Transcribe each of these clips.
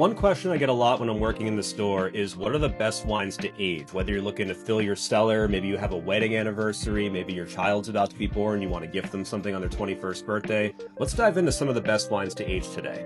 One question I get a lot when I'm working in the store is what are the best wines to age? Whether you're looking to fill your cellar, maybe you have a wedding anniversary, maybe your child's about to be born, you want to gift them something on their 21st birthday. Let's dive into some of the best wines to age today.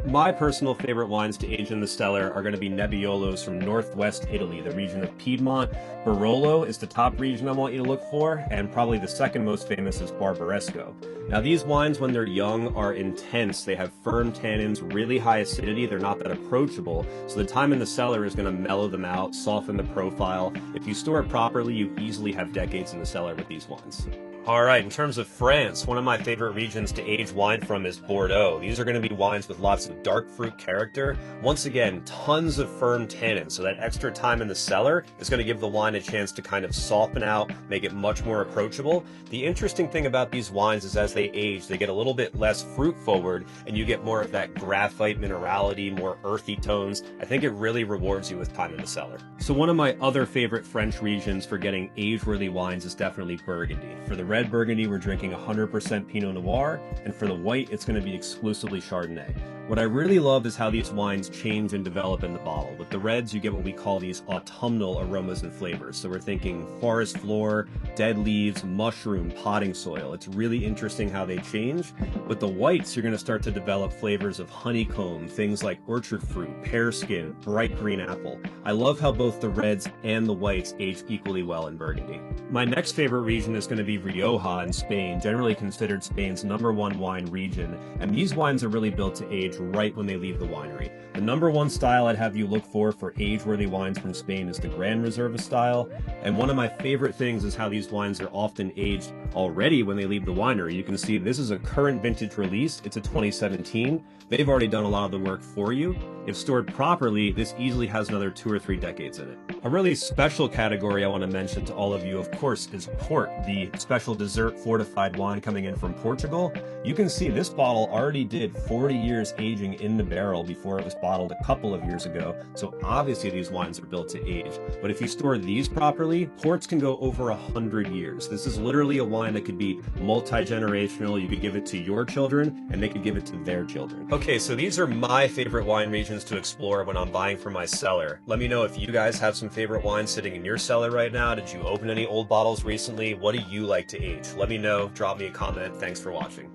My personal favorite wines to age in the cellar are going to be Nebbiolos from northwest Italy, the region of Piedmont. Barolo is the top region I want you to look for, and probably the second most famous is Barbaresco. Now these wines, when they're young, are intense. They have firm tannins, really high acidity. They're not that approachable, so the time in the cellar is going to mellow them out, soften the profile. If you store it properly, you easily have decades in the cellar with these wines. All right, in terms of France, one of my favorite regions to age wine from is Bordeaux. These are going to be wines with lots of dark fruit character. Once again, tons of firm tannins, so that extra time in the cellar is going to give the wine a chance to kind of soften out, make it much more approachable. The interesting thing about these wines is as they age, they get a little bit less fruit forward, and you get more of that graphite minerality, more earthy tones. I think it really rewards you with time in the cellar. So one of my other favorite French regions for getting age-worthy wines is definitely Burgundy. For the red Burgundy, we're drinking 100% Pinot Noir, and for the white, it's going to be exclusively Chardonnay. What I really love is how these wines change and develop in the bottle. With the reds, you get what we call these autumnal aromas and flavors. So we're thinking forest floor, dead leaves, mushroom, potting soil. It's really interesting how they change. With the whites, you're going to start to develop flavors of honeycomb, things like orchard fruit, pear skin, bright green apple. I love how both the reds and the whites age equally well in Burgundy. My next favorite region is going to be Rioja in Spain, generally considered Spain's #1 wine region. And these wines are really built to age right when they leave the winery. The #1 style I'd have you look for age-worthy wines from Spain is the Gran Reserva style. And one of my favorite things is how these wines are often aged already when they leave the winery. You can see this is a current vintage release. It's a 2017. They've already done a lot of the work for you. If stored properly, this easily has another 2 or 3 decades in it. A really special category I want to mention to all of you, of course, is port, the special dessert fortified wine coming in from Portugal. You can see this bottle already did 40 years aging in the barrel before it was bottled a couple of years ago, so obviously these wines are built to age. But if you store these properly, ports can go over 100 years. This is literally a wine that could be multi-generational. You could give it to your children, and they could give it to their children. Okay, so these are my favorite wine regions to explore when I'm buying for my cellar. Let me know if you guys have some favorite wines sitting in your cellar right now. Did you open any old bottles recently? What do you like to age? Let me know. Drop me a comment. Thanks for watching.